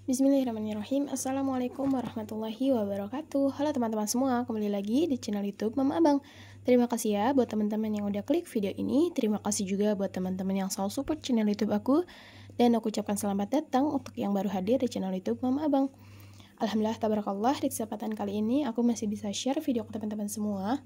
Bismillahirrahmanirrahim. Assalamualaikum warahmatullahi wabarakatuh. Halo teman-teman semua, kembali lagi di channel YouTube Mama Abang. Terima kasih ya buat teman-teman yang udah klik video ini. Terima kasih juga buat teman-teman yang selalu support channel YouTube aku. Dan aku ucapkan selamat datang untuk yang baru hadir di channel YouTube Mama Abang. Alhamdulillah, tabarakallah, di kesempatan kali ini aku masih bisa share video ke teman-teman semua.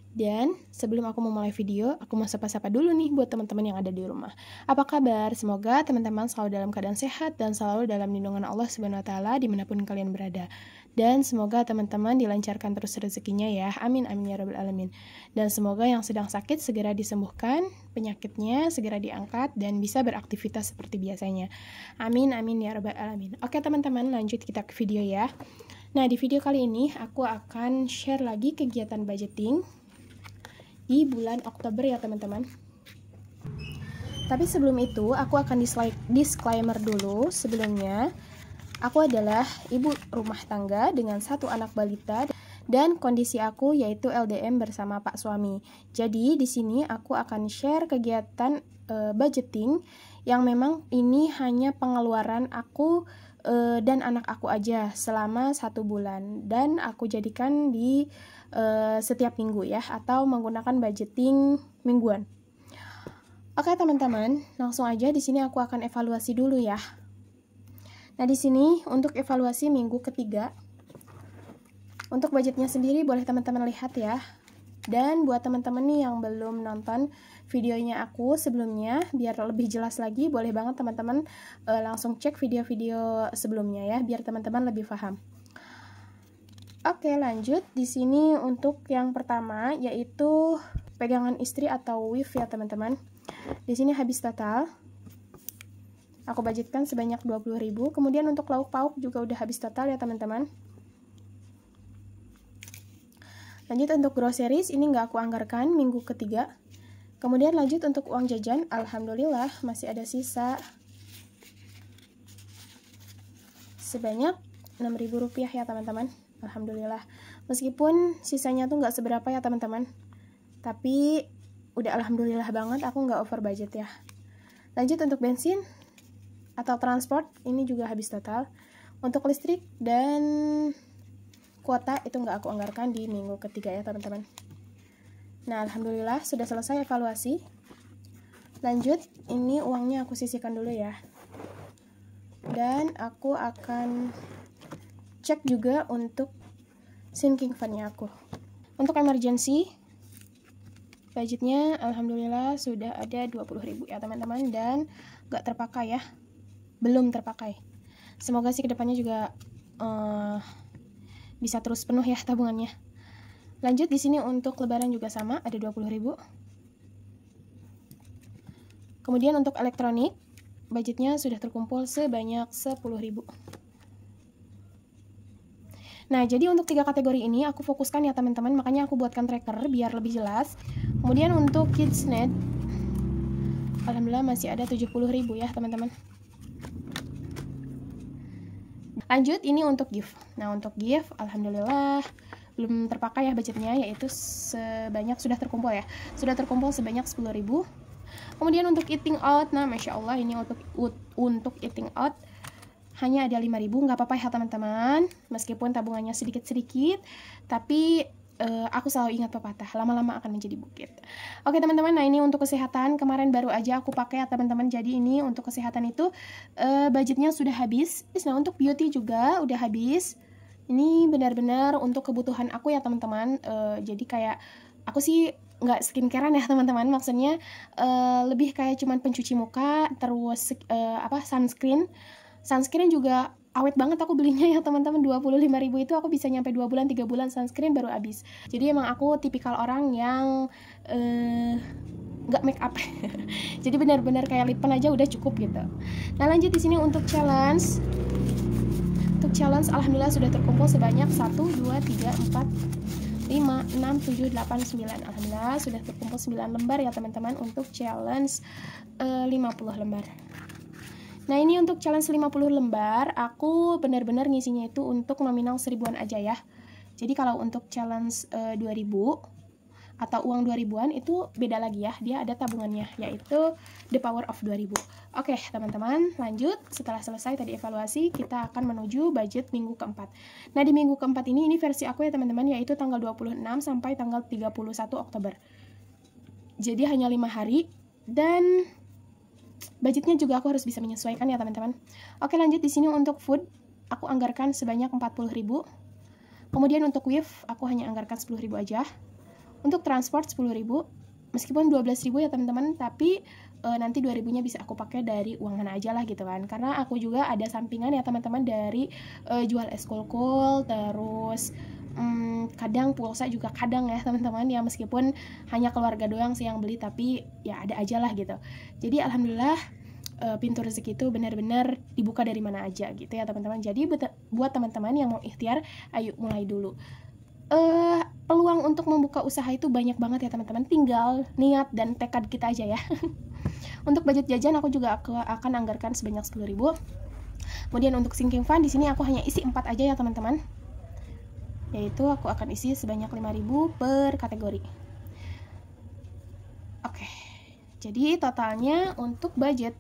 Dan sebelum aku memulai video, aku mau sapa-sapa dulu nih buat teman-teman yang ada di rumah. Apa kabar? Semoga teman-teman selalu dalam keadaan sehat dan selalu dalam lindungan Allah Subhanahu wa taala dimanapun kalian berada. Dan semoga teman-teman dilancarkan terus rezekinya ya. Amin amin ya rabbal alamin. Dan semoga yang sedang sakit segera disembuhkan, penyakitnya segera diangkat dan bisa beraktivitas seperti biasanya. Amin amin ya rabbal alamin. Oke teman-teman, lanjut kita ke video ya. Nah, di video kali ini aku akan share lagi kegiatan budgeting di bulan Oktober ya teman-teman. Tapi sebelum itu aku akan disclaimer dulu. Sebelumnya, aku adalah ibu rumah tangga dengan satu anak balita dan kondisi aku yaitu LDM bersama Pak suami. Jadi di sini aku akan share kegiatan budgeting yang memang ini hanya pengeluaran aku dan anak aku aja selama 1 bulan, dan aku jadikan di setiap minggu ya, atau menggunakan budgeting mingguan. Oke teman-teman, langsung aja di sini aku akan evaluasi dulu ya. Nah di sini untuk evaluasi minggu ketiga, untuk budgetnya sendiri boleh teman-teman lihat ya. Dan buat teman-teman nih yang belum nonton videonya aku sebelumnya, biar lebih jelas lagi, boleh banget teman-teman langsung cek video-video sebelumnya ya, biar teman-teman lebih paham. Oke, lanjut. Di sini untuk yang pertama yaitu pegangan istri atau WIF ya teman-teman. Di sini habis total. Aku budgetkan sebanyak 20.000. Kemudian untuk lauk pauk juga udah habis total ya teman-teman. Lanjut untuk groceries, ini nggak aku anggarkan minggu ketiga. Kemudian lanjut untuk uang jajan, alhamdulillah masih ada sisa sebanyak 6.000 rupiah ya teman-teman. Alhamdulillah, meskipun sisanya tuh nggak seberapa ya teman-teman, tapi udah alhamdulillah banget aku nggak over budget ya. Lanjut untuk bensin atau transport, ini juga habis total. Untuk listrik dan kuota itu nggak aku anggarkan di minggu ketiga ya teman-teman. Nah alhamdulillah sudah selesai evaluasi. Lanjut, ini uangnya aku sisihkan dulu ya. Dan aku akan cek juga untuk sinking fund-nya aku. Untuk emergency, budgetnya alhamdulillah sudah ada 20.000 ya teman-teman, dan gak terpakai ya, belum terpakai. Semoga sih kedepannya juga bisa terus penuh ya tabungannya. Lanjut di sini untuk lebaran juga sama, ada 20.000. Kemudian untuk elektronik, budgetnya sudah terkumpul sebanyak 10.000. Nah, jadi untuk 3 kategori ini aku fokuskan ya teman-teman, makanya aku buatkan tracker biar lebih jelas. Kemudian untuk KidsNet, alhamdulillah masih ada 70.000 ya teman-teman. Lanjut, ini untuk gift. Nah, untuk gift, alhamdulillah belum terpakai ya budgetnya, yaitu sebanyak sudah terkumpul ya. Sudah terkumpul sebanyak 10.000. Kemudian untuk eating out, nah Masya Allah ini untuk eating out hanya ada 5.000, nggak apa-apa ya teman-teman. Meskipun tabungannya sedikit-sedikit, tapi aku selalu ingat pepatah, lama-lama akan menjadi bukit. Oke teman-teman, nah ini untuk kesehatan, kemarin baru aja aku pakai ya teman-teman. Jadi ini untuk kesehatan itu budgetnya sudah habis. Nah untuk beauty juga udah habis. Ini benar-benar untuk kebutuhan aku ya teman-teman. Jadi kayak aku sih nggak skincarean ya teman-teman, maksudnya lebih kayak cuman pencuci muka, terus sunscreen juga awet banget aku belinya ya teman-teman. 25.000 itu aku bisa nyampe 2 bulan 3 bulan sunscreen baru habis. Jadi emang aku tipikal orang yang nggak make up. Jadi benar-benar kayak lip pen aja udah cukup gitu. Nah lanjut di sini untuk challenge. Untuk challenge alhamdulillah sudah terkumpul sebanyak 1, 2, 3, 4, 5, 6, 7, 8, 9. Alhamdulillah sudah terkumpul 9 lembar ya teman-teman untuk challenge 50 lembar. Nah ini untuk challenge 50 lembar, aku benar-benar ngisinya itu untuk nominal 1000-an aja ya. Jadi kalau untuk challenge 2000, atau uang 2000-an itu beda lagi ya, dia ada tabungannya, yaitu the power of 2000. Oke teman-teman, lanjut. Setelah selesai tadi evaluasi, kita akan menuju budget minggu keempat. Nah di minggu keempat ini versi aku ya teman-teman, yaitu tanggal 26 sampai tanggal 31 Oktober. Jadi hanya 5 hari, dan budgetnya juga aku harus bisa menyesuaikan ya teman-teman. Oke lanjut, di sini untuk food aku anggarkan sebanyak 40.000. Kemudian untuk WIF aku hanya anggarkan 10.000 aja. Untuk transport 10.000, meskipun 12.000 ya teman-teman, tapi nanti 2.000-nya bisa aku pakai dari uang mana aja lah gitu kan. Karena aku juga ada sampingan ya teman-teman dari jual eskul-kul, terus kadang pulsa juga kadang ya teman-teman, ya meskipun hanya keluarga doang sih yang beli, tapi ya ada aja lah gitu. Jadi alhamdulillah pintu rezeki itu benar-benar dibuka dari mana aja gitu ya teman-teman. Jadi buat teman-teman yang mau ikhtiar, ayo mulai dulu. Peluang untuk membuka usaha itu banyak banget ya teman-teman, tinggal niat dan tekad kita aja ya. Untuk budget jajan aku juga akan anggarkan sebanyak 10.000. Kemudian untuk sinking fund di sini aku hanya isi 4 aja ya teman-teman, yaitu aku akan isi sebanyak 5.000 per kategori. Oke, jadi totalnya untuk budget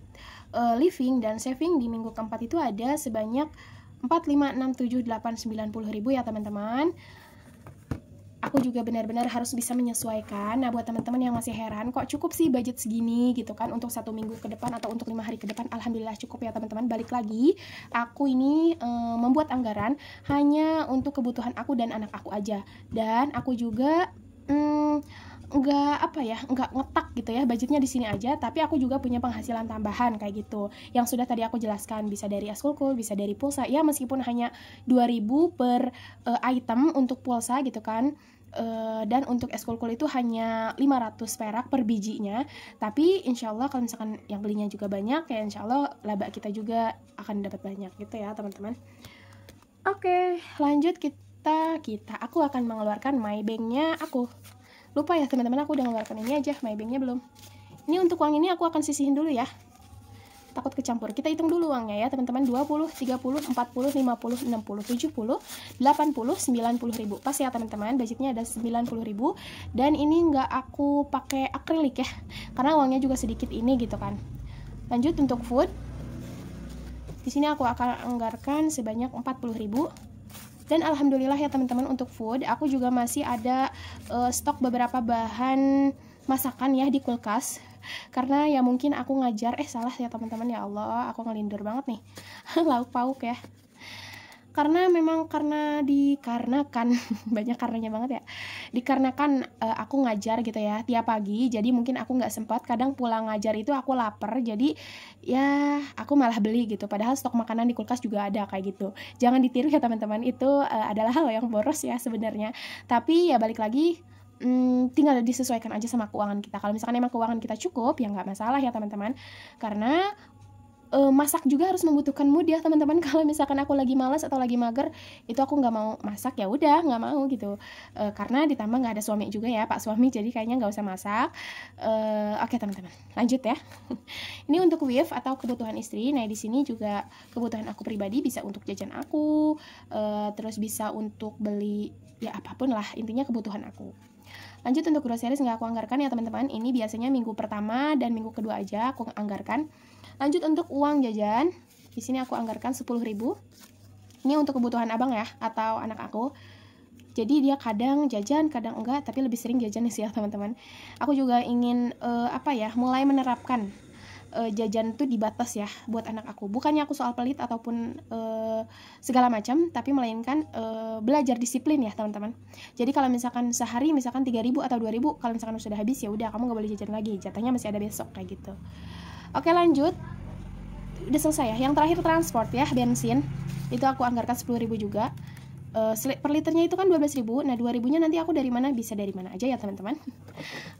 living dan saving di minggu keempat itu ada sebanyak 4, 5, 6, 7, 8, 90.000 ya teman-teman. Aku juga benar-benar harus bisa menyesuaikan. Nah buat teman-teman yang masih heran, kok cukup sih budget segini gitu kan untuk 1 minggu ke depan atau untuk 5 hari ke depan, alhamdulillah cukup ya teman-teman. Balik lagi, aku ini membuat anggaran hanya untuk kebutuhan aku dan anak aku aja, dan aku juga nggak ngetak gitu ya budgetnya di sini aja, tapi aku juga punya penghasilan tambahan kayak gitu yang sudah tadi aku jelaskan, bisa dari eskulkul, bisa dari pulsa ya, meskipun hanya 2.000 per item untuk pulsa gitu kan, dan untuk eskulkul itu hanya 500 perak per bijinya, tapi insya Allah kalau misalkan yang belinya juga banyak ya insya Allah laba kita juga akan dapat banyak gitu ya teman-teman. Oke, lanjut aku akan mengeluarkan my bank-nya. Aku lupa ya teman-teman, aku udah mengeluarkan ini aja, my bank-nya belum. Ini untuk uang ini aku akan sisihin dulu ya, takut kecampur. Kita hitung dulu uangnya ya teman-teman, 20, 30, 40, 50, 60, 70, 80, 90.000. Pas ya teman-teman, budgetnya ada 90.000. Dan ini nggak aku pakai akrilik ya, karena uangnya juga sedikit ini gitu kan. Lanjut untuk food, di sini aku akan anggarkan sebanyak 40.000. Dan alhamdulillah ya teman-teman, untuk food aku juga masih ada stok beberapa bahan masakan ya di kulkas, karena ya mungkin aku ngajar salah ya teman-teman, ya Allah aku ngelindur banget nih lauk pauk ya, dikarenakan banyak karenanya banget ya, dikarenakan aku ngajar gitu ya tiap pagi, jadi mungkin aku nggak sempat, kadang pulang ngajar itu aku lapar, jadi ya aku malah beli gitu, padahal stok makanan di kulkas juga ada kayak gitu. Jangan ditiru ya teman-teman, itu adalah hal yang boros ya sebenarnya, tapi ya balik lagi, tinggal disesuaikan aja sama keuangan kita. Kalau misalkan emang keuangan kita cukup ya nggak masalah ya teman-teman, karena masak juga harus membutuhkan mood ya teman-teman. Kalau misalkan aku lagi malas atau lagi mager, itu aku nggak mau masak, ya udah nggak mau gitu, karena ditambah nggak ada suami juga ya, Pak Suami, jadi kayaknya nggak usah masak. Oke teman-teman, lanjut ya. Ini untuk WIF atau kebutuhan istri. Nah di sini juga kebutuhan aku pribadi, bisa untuk jajan aku, terus bisa untuk beli ya apapun lah, intinya kebutuhan aku. Lanjut untuk groceries nggak aku anggarkan ya teman-teman, ini biasanya minggu pertama dan minggu kedua aja aku anggarkan. Lanjut untuk uang jajan, di sini aku anggarkan 10.000. Ini untuk kebutuhan abang ya, atau anak aku. Jadi dia kadang jajan, kadang enggak, tapi lebih sering jajan sih ya teman-teman. Aku juga ingin mulai menerapkan jajan itu dibatas ya buat anak aku. Bukannya aku soal pelit ataupun segala macam, tapi melainkan belajar disiplin ya teman-teman. Jadi kalau misalkan sehari misalkan 3.000 atau 2.000, kalau misalkan sudah habis ya udah kamu nggak boleh jajan lagi, jatahnya masih ada besok kayak gitu. Oke lanjut, udah selesai ya. Yang terakhir transport ya, bensin, itu aku anggarkan 10.000 juga. Per liternya itu kan 12.000. Nah 2.000-nya nanti aku dari mana, bisa dari mana aja ya teman-teman.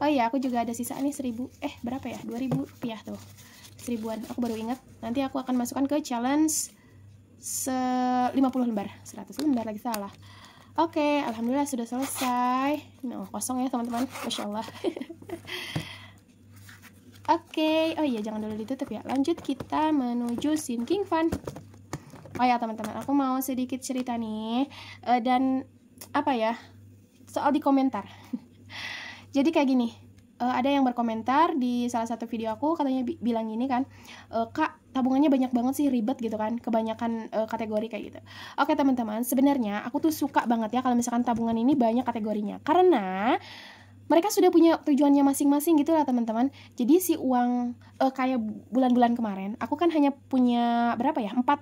Oh iya, aku juga ada sisa nih 1.000, berapa ya, 2.000 rupiah tuh, 1000-an, aku baru ingat. Nanti aku akan masukkan ke challenge 50 lembar, 100 lembar lagi salah. Oke, alhamdulillah sudah selesai. Kosong ya teman-teman, Masya Allah. Oke, oh iya jangan dulu ditutup ya. Lanjut kita menuju sinking fund. Oh ya teman-teman, aku mau sedikit cerita nih, dan soal di komentar. Jadi kayak gini, ada yang berkomentar di salah satu video aku, katanya bilang gini kan, Kak, tabungannya banyak banget sih, ribet gitu kan, kebanyakan kategori kayak gitu. Oke teman-teman, sebenarnya aku tuh suka banget ya kalau misalkan tabungan ini banyak kategorinya, karena mereka sudah punya tujuannya masing-masing gitu lah teman-teman. Jadi si uang kayak bulan-bulan kemarin, aku kan hanya punya berapa ya, 4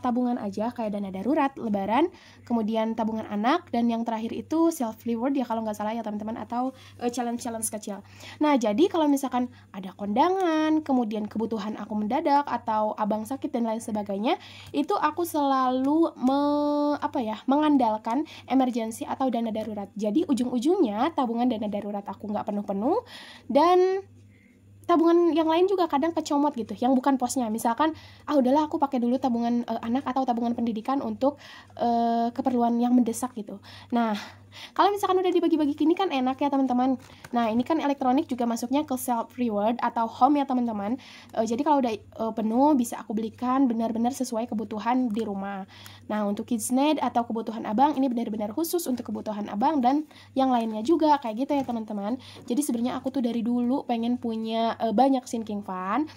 tabungan aja, kayak dana darurat, lebaran, kemudian tabungan anak, dan yang terakhir itu self reward ya kalau nggak salah ya teman-teman, atau challenge kecil. Nah jadi kalau misalkan ada kondangan, kemudian kebutuhan aku mendadak, atau abang sakit dan lain sebagainya, itu aku selalu mengandalkan emergency atau dana darurat. Jadi ujung-ujungnya tabungan dana darurat aku nggak penuh-penuh, dan tabungan yang lain juga kadang kecomot gitu, yang bukan posnya. Misalkan, udahlah aku pakai dulu tabungan anak atau tabungan pendidikan untuk keperluan yang mendesak gitu. Nah, kalau misalkan udah dibagi-bagi gini kan enak ya teman-teman. Nah, ini kan elektronik juga masuknya ke self reward atau home ya teman-teman. Jadi kalau udah penuh bisa aku belikan benar-benar sesuai kebutuhan di rumah. Nah, untuk KidsNet atau kebutuhan abang ini benar-benar khusus untuk kebutuhan abang dan yang lainnya juga kayak gitu ya teman-teman. Jadi sebenarnya aku tuh dari dulu pengen punya banyak sinking fund.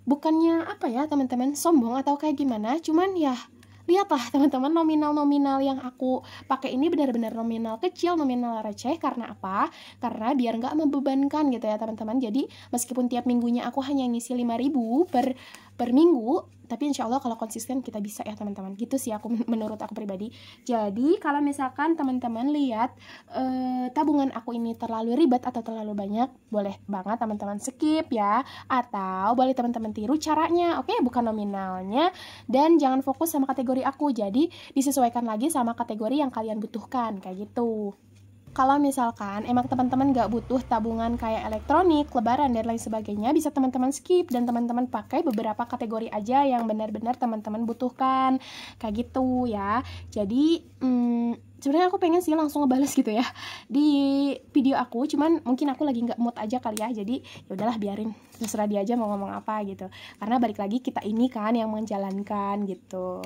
Bukannya teman-teman, sombong atau kayak gimana, cuman ya lihatlah teman-teman, nominal-nominal yang aku pakai ini benar-benar nominal kecil, nominal receh. Karena apa? Karena biar nggak membebankan gitu ya teman-teman. Jadi meskipun tiap minggunya aku hanya ngisi 5.000 per minggu, tapi insya Allah kalau konsisten kita bisa ya teman-teman. Gitu sih menurut aku pribadi. Jadi kalau misalkan teman-teman lihat tabungan aku ini terlalu ribet atau terlalu banyak, boleh banget teman-teman skip ya, atau boleh teman-teman tiru caranya. Oke, bukan nominalnya, dan jangan fokus sama kategori aku. Jadi disesuaikan lagi sama kategori yang kalian butuhkan kayak gitu. Kalau misalkan emang teman-teman nggak butuh tabungan kayak elektronik, lebaran, dan lain sebagainya, bisa teman-teman skip dan teman-teman pakai beberapa kategori aja yang benar-benar teman-teman butuhkan kayak gitu ya. Jadi sebenarnya aku pengen sih langsung ngebales gitu ya di video aku, cuman mungkin aku lagi nggak mood aja kali ya. Jadi ya udahlah, biarin, terserah dia aja mau ngomong apa gitu, karena balik lagi kita ini kan yang menjalankan gitu.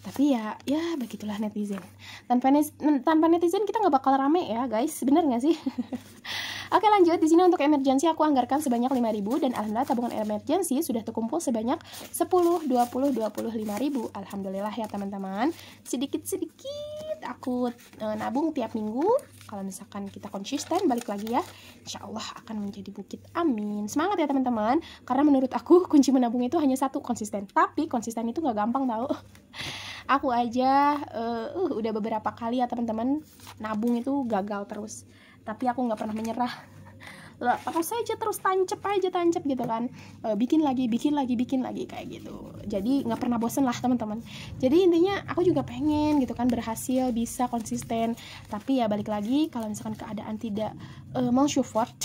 Tapi ya begitulah netizen. Tanpa netizen kita nggak bakal rame ya guys, bener nggak sih? Oke, lanjut. Di sini untuk emergency aku anggarkan sebanyak 5.000, dan alhamdulillah tabungan emergency sudah terkumpul sebanyak 10, 20, 25.000. Alhamdulillah ya teman-teman. Sedikit-sedikit aku nabung tiap minggu. Kalau misalkan kita konsisten, balik lagi ya, insya Allah akan menjadi bukit. Amin. Semangat ya teman-teman. Karena menurut aku kunci menabung itu hanya satu, konsisten. Tapi konsisten itu nggak gampang tau. Aku aja udah beberapa kali ya teman-teman nabung itu gagal terus, tapi aku nggak pernah menyerah. Terus aja, terus tancap gitu kan, bikin lagi kayak gitu. Jadi nggak pernah bosen lah teman-teman. Jadi intinya aku juga pengen gitu kan berhasil, bisa konsisten. Tapi ya balik lagi, kalau misalkan keadaan tidak mau support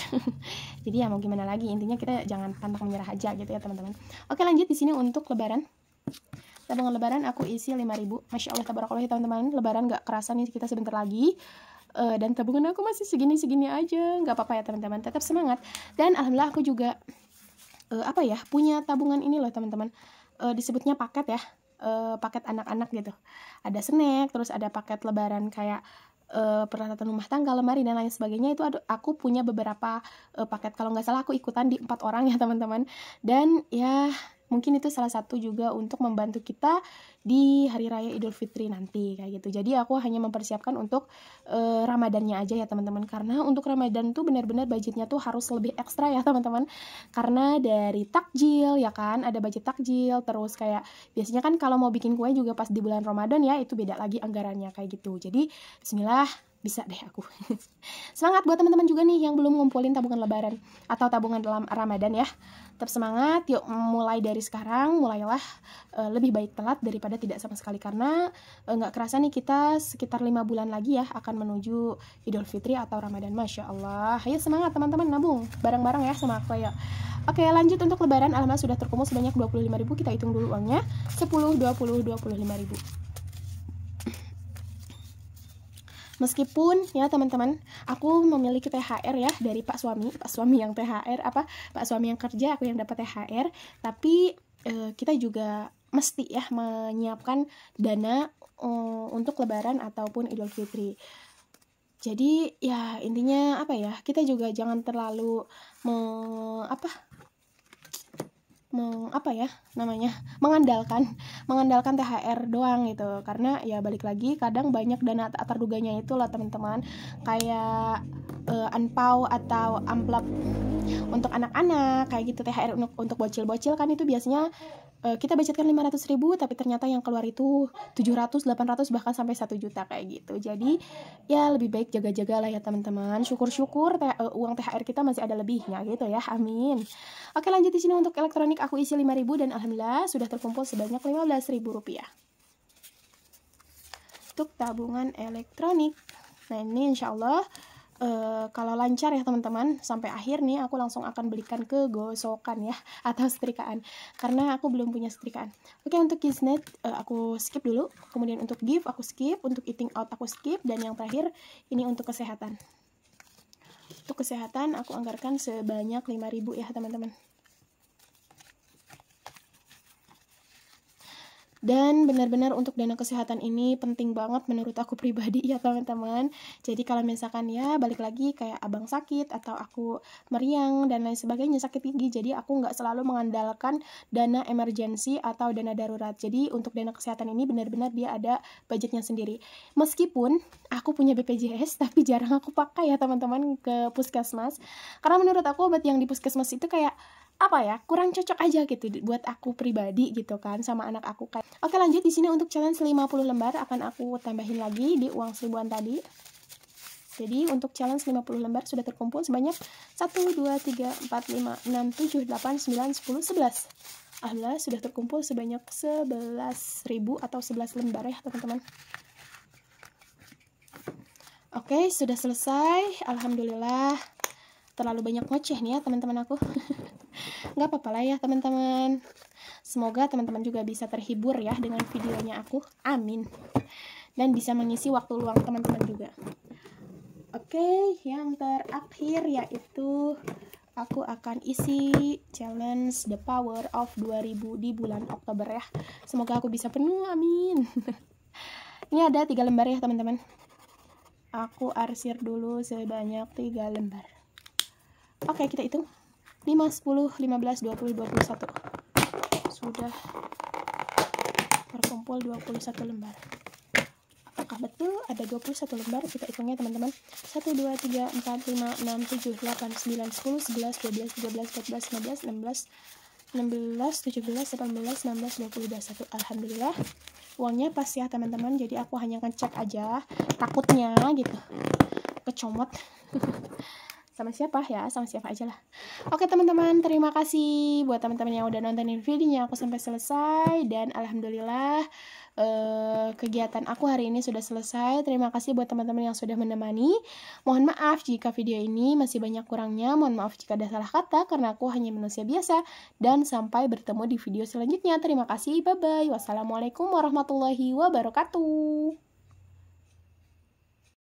jadi ya mau gimana lagi, intinya kita jangan pantang menyerah aja gitu ya teman-teman. Oke, lanjut. Di sini untuk lebaran, tabungan lebaran aku isi 5.000. Masya Allah, tabarakallah ya teman-teman. Lebaran gak kerasa nih, kita sebentar lagi. Dan tabungan aku masih segini-segini aja. Gak apa-apa ya teman-teman, tetap semangat. Dan alhamdulillah aku juga punya tabungan ini loh teman-teman. Disebutnya paket ya, paket anak-anak gitu. Ada snack, terus ada paket lebaran kayak peralatan rumah tangga, lemari, dan lain sebagainya. Itu aku punya beberapa paket. Kalau nggak salah aku ikutan di 4 orang ya teman-teman. Dan ya mungkin itu salah satu juga untuk membantu kita di hari raya Idul Fitri nanti kayak gitu. Jadi aku hanya mempersiapkan untuk Ramadannya aja ya teman-teman, karena untuk Ramadan tuh benar-benar budgetnya tuh harus lebih ekstra ya teman-teman, karena dari takjil ya kan, ada budget takjil. Terus kayak biasanya kan kalau mau bikin kue juga pas di bulan Ramadan ya, itu beda lagi anggarannya kayak gitu. Jadi bismillah, bisa deh aku. Semangat buat teman-teman juga nih yang belum ngumpulin tabungan lebaran atau tabungan dalam Ramadan ya. Tetap semangat, yuk mulai dari sekarang, mulailah. Lebih baik telat daripada tidak sama sekali, karena nggak kerasa nih kita sekitar 5 bulan lagi ya akan menuju Idul Fitri atau Ramadan. Masya Allah. Ayo semangat teman-teman, nabung bareng-bareng ya sama aku ya. Oke, lanjut. Untuk lebaran alhamdulillah sudah terkumpul sebanyak 25.000. Kita hitung dulu uangnya. 10, 20, 25.000. Meskipun ya teman-teman, aku memiliki THR ya dari Pak suami yang THR, Pak suami yang kerja, aku yang dapat THR. Tapi kita juga mesti ya menyiapkan dana untuk lebaran ataupun Idul Fitri. Jadi ya intinya apa ya, kita juga jangan terlalu mengandalkan THR doang gitu, karena ya balik lagi kadang banyak dana tak terduganya itu loh teman-teman, kayak angpau atau amplop untuk anak-anak kayak gitu. THR untuk bocil-bocil kan itu biasanya kita budgetkan 500.000 tapi ternyata yang keluar itu 700, 800 bahkan sampai 1 juta kayak gitu. Jadi ya lebih baik jaga-jaga lah ya teman-teman. Syukur-syukur uang THR kita masih ada lebihnya gitu ya. Amin. Oke, lanjut di sini untuk elektronik aku isi 5.000 dan alhamdulillah sudah terkumpul sebanyak 15.000 rupiah. Untuk tabungan elektronik. Nah, ini insyaallah kalau lancar ya teman-teman sampai akhir nih aku langsung akan belikan ke gosokan ya atau setrikaan, karena aku belum punya setrikaan. Oke, untuk Kisnet aku skip dulu, kemudian untuk gift aku skip, untuk eating out aku skip, dan yang terakhir ini untuk kesehatan. Untuk kesehatan aku anggarkan sebanyak 5.000 ya teman-teman. Dan benar-benar untuk dana kesehatan ini penting banget menurut aku pribadi ya teman-teman. Jadi kalau misalkan ya balik lagi kayak abang sakit atau aku meriang dan lain sebagainya, sakit gigi, jadi aku nggak selalu mengandalkan dana emergency atau dana darurat. Jadi untuk dana kesehatan ini benar-benar dia ada budgetnya sendiri. Meskipun aku punya BPJS tapi jarang aku pakai ya teman-teman ke puskesmas, karena menurut aku obat yang di puskesmas itu kayak apa ya, kurang cocok aja gitu buat aku pribadi gitu kan, sama anak aku kan. Oke, lanjut di sini untuk challenge 50 lembar akan aku tambahin lagi di uang 1000-an tadi. Jadi untuk challenge 50 lembar sudah terkumpul sebanyak 1, 2, 3, 4, 5, 6, 7, 8, 9, 10, 11. Alhamdulillah sudah terkumpul sebanyak 11.000 atau 11 lembar ya teman-teman. Oke, sudah selesai. Alhamdulillah. Terlalu banyak ngoceh nih ya teman-teman aku. Nggak apa-apa lah ya teman-teman. Semoga teman-teman juga bisa terhibur ya dengan videonya aku. Amin. Dan bisa mengisi waktu luang teman-teman juga. Oke, yang terakhir yaitu aku akan isi challenge The Power of 2000 di bulan Oktober ya. Semoga aku bisa penuh, amin. Ini ada 3 lembar ya teman-teman. Aku arsir dulu sebanyak 3 lembar. Oke, kita hitung. 5, 10, 15, 20, 21. Sudah terkumpul 21 lembar. Apakah betul ada 21 lembar? Kita hitungnya teman-teman. 1, 2, 3, 4, 5, 6, 7, 8, 9, 10, 11, 12, 13, 14, 15, 16, 16, 17, 18, 19, 20, 21. Alhamdulillah uangnya pas ya teman-teman. Jadi aku hanya ngecek aja, takutnya gitu kecomot. Sama siapa ya, sama siapa aja lah. Oke teman-teman, terima kasih buat teman-teman yang udah nontonin videonya aku sampai selesai. Dan alhamdulillah kegiatan aku hari ini sudah selesai. Terima kasih buat teman-teman yang sudah menemani. Mohon maaf jika video ini masih banyak kurangnya. Mohon maaf jika ada salah kata, karena aku hanya manusia biasa. Dan sampai bertemu di video selanjutnya. Terima kasih, bye-bye. Wassalamualaikum warahmatullahi wabarakatuh.